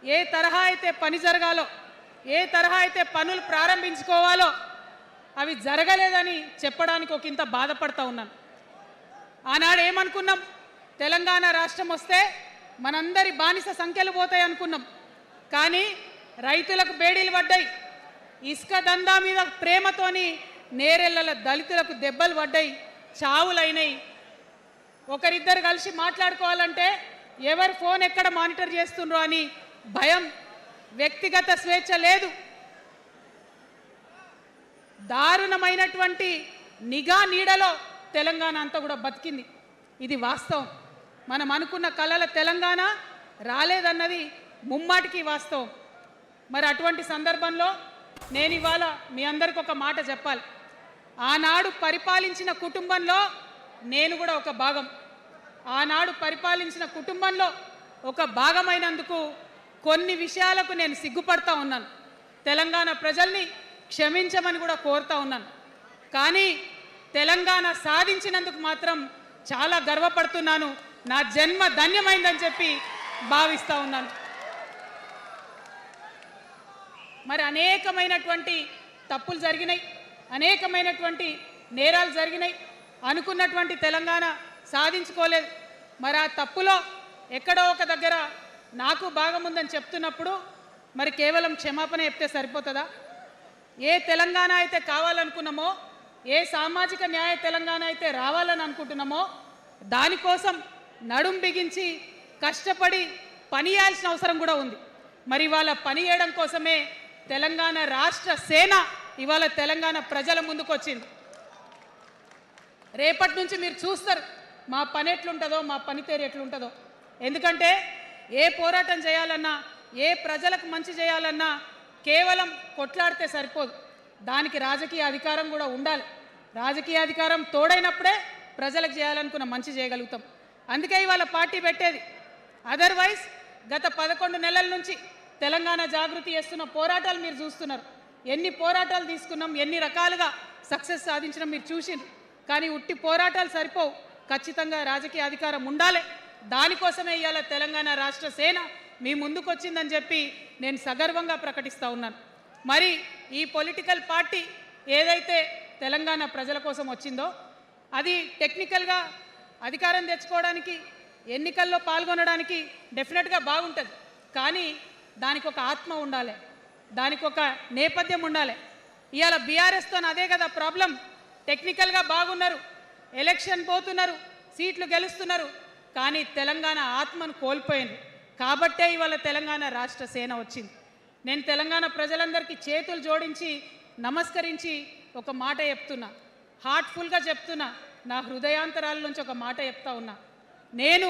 ఏ తరహా అయితే పని జరగాలో, ఏ తరహా అయితే పనులు ప్రారంభించుకోవాలో అవి జరగలేదని చెప్పడానికి ఒకంత బాధపడతా ఉన్నాను. ఆనాడు ఏమనుకున్నాం, తెలంగాణ రాష్ట్రం వస్తే మనందరి బానిస సంఖ్యలు పోతాయి అనుకున్నాం. కానీ రైతులకు బేడీలు పడ్డాయి, ఇసుక దందా మీద ప్రేమతోని నేరెళ్ళల దళితులకు దెబ్బలు పడ్డాయి, చావులైనాయి. ఒకరిద్దరు కలిసి మాట్లాడుకోవాలంటే ఎవరు ఫోన్ ఎక్కడ మానిటర్ చేస్తుండ్రో అని భయం, వ్యక్తిగత స్వేచ్ఛ లేదు. దారుణమైనటువంటి నిఘా నీడలో తెలంగాణ అంతా కూడా బతికింది. ఇది వాస్తవం. మనం అనుకున్న కలల తెలంగాణ రాలేదన్నది ముమ్మాటికి వాస్తవం. మరి అటువంటి సందర్భంలో నేను ఇవాళ మీ అందరికి ఒక మాట చెప్పాలి. ఆనాడు పరిపాలించిన కుటుంబంలో నేను కూడా ఒక భాగం. ఆనాడు పరిపాలించిన కుటుంబంలో ఒక భాగమైనందుకు కొన్ని విషయాలకు నేను సిగ్గుపడతా ఉన్నాను. తెలంగాణ ప్రజల్ని క్షమించమని కూడా కోరుతా ఉన్నాను. కానీ తెలంగాణ సాధించినందుకు మాత్రం చాలా గర్వపడుతున్నాను. నా జన్మ ధన్యమైందని చెప్పి భావిస్తూ ఉన్నాను. మరి అనేకమైనటువంటి తప్పులు జరిగినాయి, అనేకమైనటువంటి నేరాలు జరిగినాయి. అనుకున్నటువంటి తెలంగాణ సాధించుకోలేదు. మరి ఆ తప్పులో ఎక్కడో ఒక దగ్గర నాకు భాగం ఉందని చెప్తున్నప్పుడు మరి కేవలం క్షమాపణ చెప్తే సరిపోతుందా? ఏ తెలంగాణ అయితే కావాలనుకున్నామో, ఏ సామాజిక న్యాయ తెలంగాణ అయితే రావాలని అనుకుంటున్నామో దానికోసం నడుం బిగించి కష్టపడి పని చేయాల్సిన అవసరం కూడా ఉంది. మరి ఇవాళ పని చేయడం కోసమే తెలంగాణ రాష్ట్ర సేన ఇవాళ తెలంగాణ ప్రజల ముందుకు వచ్చింది. రేపటి నుంచి మీరు చూస్తారు మా పని ఎట్లుంటుందో, మా పనితీరు ఎట్లుంటుందో. ఎందుకంటే ఏ పోరాటం చేయాలన్నా, ఏ ప్రజలకు మంచి చేయాలన్నా కేవలం కొట్లాడితే సరిపోదు. దానికి రాజకీయ అధికారం కూడా ఉండాలి. రాజకీయ అధికారం తోడైనప్పుడే ప్రజలకు చేయాలనుకున్న మంచి చేయగలుగుతాం. అందుకే ఇవాళ పార్టీ పెట్టేది. అదర్వైజ్ గత 11 నెలల నుంచి తెలంగాణ జాగృతి చేస్తున్న పోరాటాలు మీరు చూస్తున్నారు. ఎన్ని పోరాటాలు తీసుకున్నాం, ఎన్ని రకాలుగా సక్సెస్ సాధించడం మీరు చూసిండ్రు. కానీ ఉట్టి పోరాటాలు సరిపోవు, ఖచ్చితంగా రాజకీయ అధికారం ఉండాలి. దానికోసమే ఇవాళ తెలంగాణ రాష్ట్ర సేన మీ ముందుకు వచ్చిందని చెప్పి నేను సగర్వంగా ప్రకటిస్తూ ఉన్నాను. మరి ఈ పొలిటికల్ పార్టీ ఏదైతే తెలంగాణ ప్రజల కోసం వచ్చిందో అది టెక్నికల్గా అధికారం తెచ్చుకోవడానికి, ఎన్నికల్లో పాల్గొనడానికి డెఫినెట్గా బాగుంటుంది. కానీ దానికి ఒక ఆత్మ ఉండాలి, దానికి ఒక నేపథ్యం ఉండాలి. ఇవాళ బీఆర్ఎస్తో అదే కదా ప్రాబ్లం. టెక్నికల్గా బాగున్నారు, ఎలక్షన్ పోతున్నారు, సీట్లు గెలుస్తున్నారు, కానీ తెలంగాణ ఆత్మను కోల్పోయింది. కాబట్టే ఇవాళ తెలంగాణ రాష్ట్ర సేన వచ్చింది. నేను తెలంగాణ ప్రజలందరికీ చేతులు జోడించి నమస్కరించి ఒక మాట చెప్తున్నా, హార్ట్ఫుల్గా చెప్తున్నా, నా హృదయాంతరాల నుంచి ఒక మాట చెప్తా ఉన్నా. నేను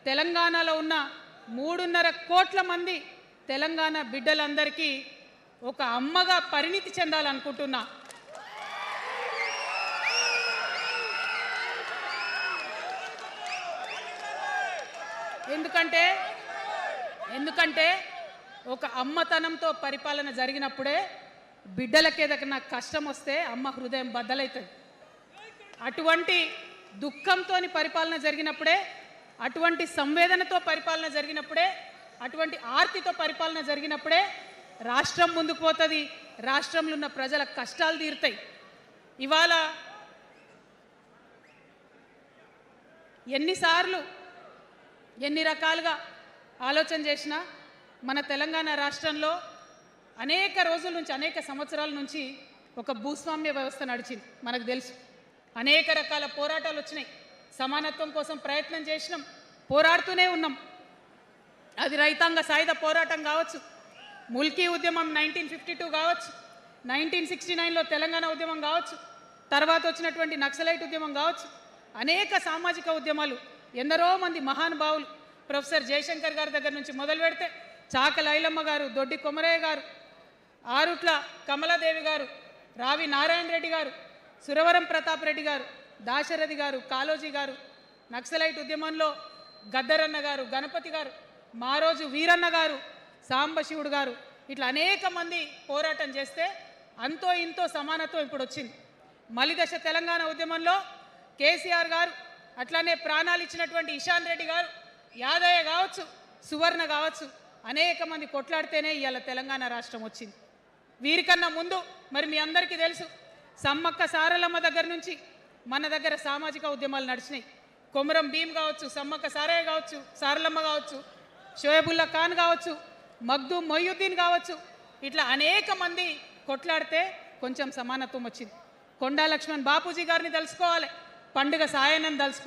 తెలంగాణలో ఉన్న 3.5 కోట్ల మంది తెలంగాణ బిడ్డలందరికీ ఒక అమ్మగా పరిణితి చెందాలనుకుంటున్నా. ఎందుకంటే ఒక అమ్మతనంతో పరిపాలన జరిగినప్పుడే బిడ్డలకి ఏదైనా కష్టం వస్తే అమ్మ హృదయం బద్దలవుతుంది. అటువంటి దుఃఖంతో పరిపాలన జరిగినప్పుడే, అటువంటి సంవేదనతో పరిపాలన జరిగినప్పుడే, అటువంటి ఆర్తితో పరిపాలన జరిగినప్పుడే రాష్ట్రం ముందుకు పోతుంది, రాష్ట్రంలో ఉన్న ప్రజల కష్టాలు తీరుతాయి. ఇవాళ ఎన్నిసార్లు ఎన్ని రకాలుగా ఆలోచన చేసినా మన తెలంగాణ రాష్ట్రంలో అనేక రోజుల నుంచి, అనేక సంవత్సరాల నుంచి ఒక భూస్వామ్య వ్యవస్థ నడిచింది. మనకు తెలుసు. అనేక రకాల పోరాటాలు వచ్చినాయి. సమానత్వం కోసం ప్రయత్నం చేసినాం, పోరాడుతూనే ఉన్నాం. అది రైతాంగ సాయుధ పోరాటం కావచ్చు, ముల్కీ ఉద్యమం 1952 కావచ్చు, 1969లో తెలంగాణ ఉద్యమం కావచ్చు, తర్వాత వచ్చినటువంటి నక్సలైట్ ఉద్యమం కావచ్చు, అనేక సామాజిక ఉద్యమాలు, ఎందరో మంది మహానుభావులు, ప్రొఫెసర్ జయశంకర్ గారి దగ్గర నుంచి మొదలు పెడితే చాకల ఐలమ్మ గారు, దొడ్డి కొమరయ్య గారు, ఆరుట్ల కమలాదేవి గారు, రావి నారాయణ రెడ్డి గారు, సురవరం ప్రతాప్ రెడ్డి గారు, దాశరథి గారు, కాళోజీ గారు, నక్సలైట్ ఉద్యమంలో గద్దరన్న గారు, గణపతి గారు, మారోజు వీరన్న గారు, సాంబశివుడు గారు, ఇట్లా అనేక మంది పోరాటం చేస్తే అంతో ఇంతో సమానత్వం ఇప్పుడు వచ్చింది. మలిదశ తెలంగాణ ఉద్యమంలో కేసీఆర్ గారు, అట్లానే ప్రాణాలు ఇచ్చినటువంటి ఇషాన్ రెడ్డి గారు, యాదయ్య కావచ్చు, సువర్ణ కావచ్చు, అనేక మంది కొట్లాడితేనే ఇవాళ తెలంగాణ రాష్ట్రం వచ్చింది. వీరికన్నా ముందు మరి మీ అందరికీ తెలుసు, సమ్మక్క సారలమ్మ దగ్గర నుంచి మన దగ్గర సామాజిక ఉద్యమాలు నడిచినాయి. కొమరం భీమ్ కావచ్చు, సమ్మక్క సారయ్య కావచ్చు, సారలమ్మ కావచ్చు, షోయబుల్లా ఖాన్ కావచ్చు, మగ్దూ మొయ్యుద్దీన్ కావచ్చు, ఇట్లా అనేక మంది కొట్లాడితే కొంచెం సమానత్వం వచ్చింది. కొండా లక్ష్మణ్ బాపూజీ గారిని తెలుసుకోవాలి, పండుగ సాయనని తెలుసుకోవాలి.